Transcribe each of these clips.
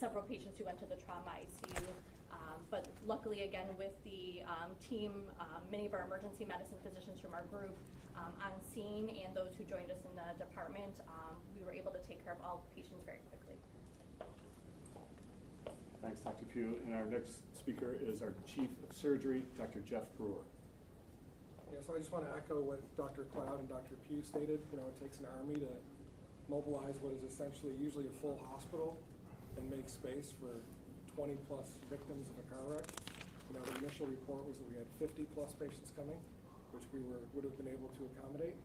several patients who went to the trauma ICU. But luckily, again, with the team, many of our emergency medicine physicians from our group on scene and those who joined us in the department, we were able to take care of all patients very quickly. Thanks, Dr. Pugh. And our next speaker is our Chief of Surgery, Dr. Jeff Brewer. Yeah, so I just want to echo what Dr. Cloud and Dr. Pugh stated. You know, it takes an army to mobilize what is essentially usually a full hospital and make space for 20 plus victims of a car wreck. You know, the initial report was that we had 50 plus patients coming, which we would have been able to accommodate.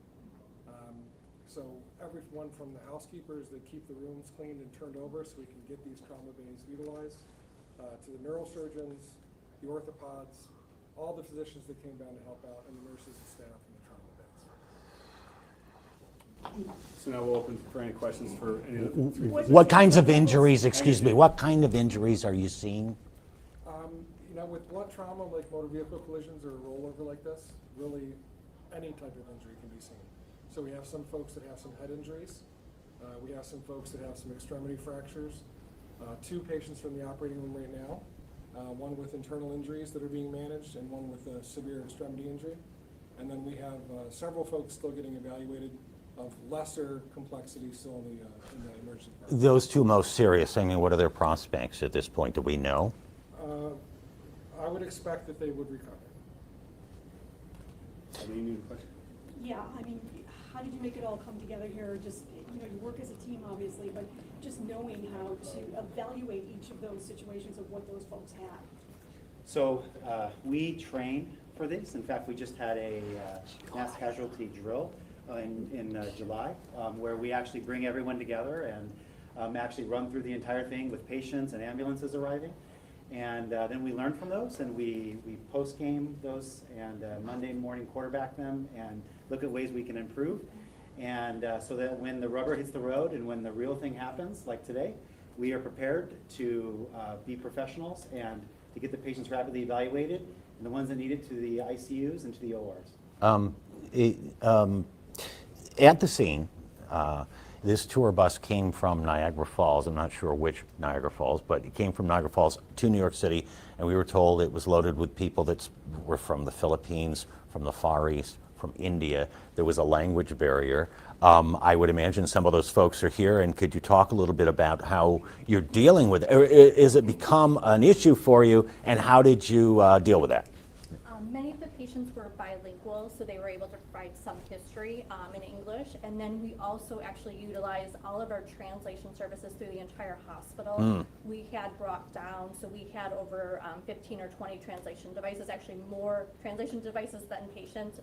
So everyone from the housekeepers that keep the rooms cleaned and turned over so we can get these trauma bays utilized, to the neurosurgeons, the orthopods, all the physicians that came down to help out, and the nurses and staff in the trauma beds. So now we'll open for any questions for any of the three. What kinds of injuries, excuse me, what kind of injuries are you seeing? You know, with blunt trauma like motor vehicle collisions or a rollover like this, really any type of injury can be seen. So we have some folks that have some head injuries. We have some folks that have some extremity fractures. 2 patients from the operating room right now. One with internal injuries that are being managed and one with a severe extremity injury. And then we have several folks still getting evaluated of lesser complexity still in the emergency department. Those 2 most serious, I mean, what are their prospects at this point? Do we know? I would expect that they would recover. Any new questions? Yeah, I mean, how did you make it all come together here? Just, you know, you work as a team, obviously, but just knowing how to evaluate each of those situations of what those folks had. So we train for this. In fact, we just had a mass casualty drill in July, where we actually bring everyone together and actually run through the entire thing with patients and ambulances arriving. And then we learn from those, and we post-game those, and Monday morning quarterback them, and look at ways we can improve. And so that when the rubber hits the road and when the real thing happens, like today, we are prepared to be professionals and to get the patients rapidly evaluated, and the ones that need it to the ICUs and to the ORs. At the scene, this tour bus came from Niagara Falls. I'm not sure which Niagara Falls, but it came from Niagara Falls to New York City, and we were told it was loaded with people that were from the Philippines, from the Far East, from India. There was a language barrier. I would imagine some of those folks are here, and could you talk a little bit about how you're dealing with it? Is it become an issue for you, and how did you deal with that? Many of the patients were bilingual, so they were able to provide some history in English. And then we also actually utilized all of our translation services through the entire hospital. We had brought down, so we had over 15 or 20 translation devices, actually more translation devices than patients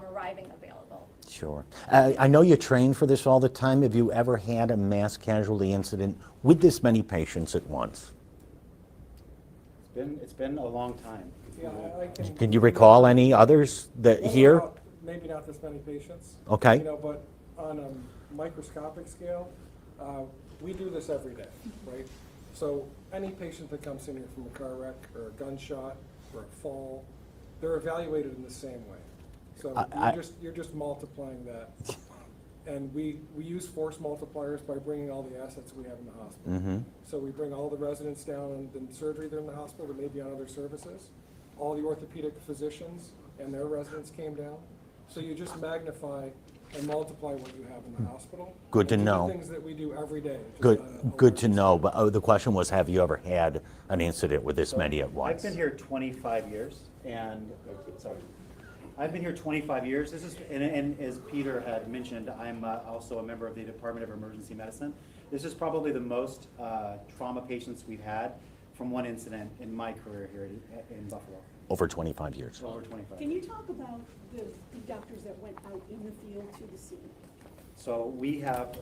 arriving available. Sure. I know you train for this all the time. Have you ever had a mass casualty incident with this many patients at once? It's been a long time. Yeah, I Can you recall any others that here? Maybe not this many patients. Okay. You know, but on a microscopic scale, we do this every day, right? So any patient that comes in here from a car wreck or a gunshot or a fall, they're evaluated in the same way. So you're just multiplying that. And we use force multipliers by bringing all the assets we have in the hospital. Mm-hmm. So we bring all the residents down in surgery that are in the hospital that may be on other services. All the orthopedic physicians and their residents came down. So you just magnify and multiply what you have in the hospital. Good to know. Things that we do every day. Good to know. But the question was, have you ever had an incident with this many at once? I've been here 25 years, and sorry. I've been here 25 years. This is, and as Peter had mentioned, I'm also a member of the Department of Emergency Medicine. This is probably the most trauma patients we've had from one incident in my career here in Buffalo. Over 25 years. Over 25. Can you talk about the doctors that went out in the field to the scene? So we have,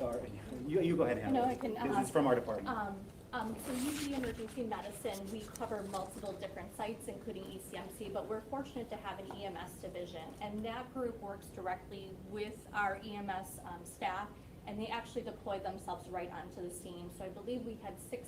you go ahead and handle No, it. I can. Because it's from our department. So usually emergency medicine, we cover multiple different sites, including ECMC, but we're fortunate to have an EMS division, and that group works directly with our EMS staff, and they actually deploy themselves right onto the scene. So I believe we had 6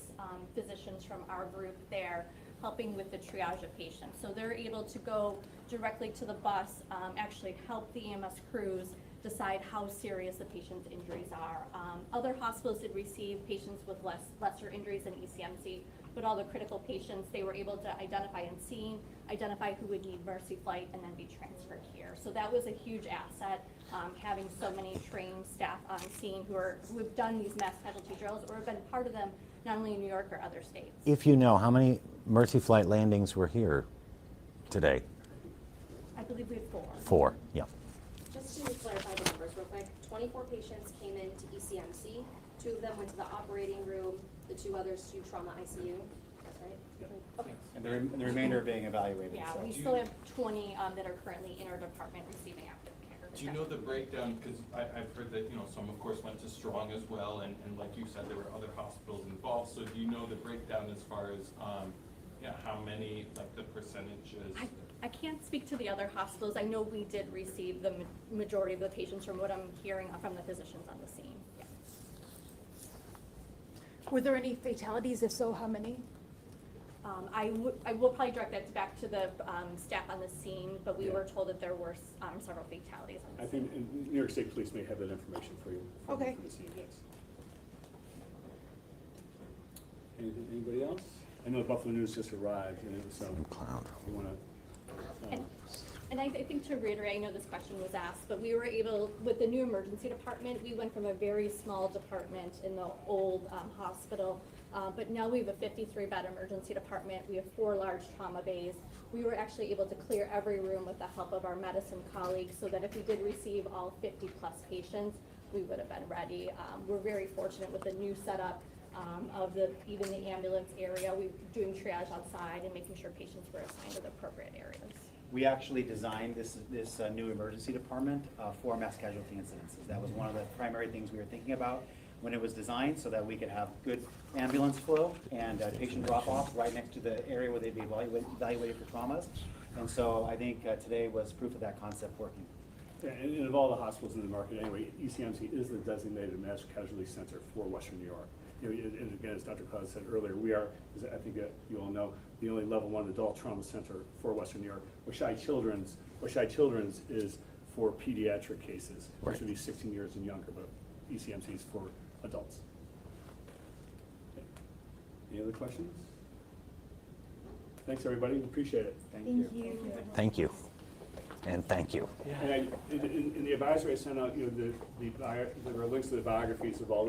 physicians from our group there helping with the triage of patients. So they're able to go directly to the bus, actually help the EMS crews decide how serious the patient's injuries are. Other hospitals did receive patients with lesser injuries than ECMC, but all the critical patients, they were able to identify on scene, identify who would need Mercy Flight, and then be transferred here. So that was a huge asset, having so many trained staff on scene who have done these mass casualty drills or have been part of them, not only in New York or other states. If you know, how many Mercy Flight landings were here today? I believe we have 4. 4, yeah. Just to clarify the numbers real quick, 24 patients came into ECMC, 2 of them went to the operating room, the 2 others to trauma ICU, that's right? Okay. And the remainder are being evaluated. Yeah, so. we still have 20 that are currently in our department receiving active care. Do you know the breakdown, because I've heard that, some of course went to Strong as well, and like you said, there were other hospitals involved, so do you know the breakdown as far as, how many, like the percentages? I can't speak to the other hospitals. I know we did receive the majority of the patients from what I'm hearing from the physicians on the scene. Yeah. Were there any fatalities? If so, how many? I will probably direct that back to the staff on the scene, but we were told that there were several fatalities on the I scene. think New York State Police may have that information for you. Okay. From the scene, yes. Anybody else? I know Buffalo News just arrived, and it was, Cloud. you wanna, And I think to reiterate, I know this question was asked, but we were able, with the new emergency department, we went from a very small department in the old hospital, but now we have a 53-bed emergency department. We have 4 large trauma bays. We were actually able to clear every room with the help of our medicine colleagues, so that if we did receive all 50-plus patients, we would have been ready. We're very fortunate with the new setup of even the ambulance area. We were doing triage outside and making sure patients were assigned to the appropriate areas. We actually designed this new emergency department for mass casualty incidences. That was one of the primary things we were thinking about when it was designed, so that we could have good ambulance flow and patient drop-off right next to the area where they'd be evaluated for traumas. And so I think today was proof of that concept working. yeah, and of all the hospitals in the market anyway, ECMC is the designated mass casualty center for Western New York. And again, as Dr. Cloud said earlier, we are, as I think you all know, the only level 1 adult trauma center for Western New York. Oishai Children's is for pediatric cases, which would be 16 years and younger, but ECMC is for adults. Okay. Any other questions? Thanks, everybody. Appreciate it. Thank you. Thank you. And thank you. And in the advisory I sent out, there are links to the biographies of all the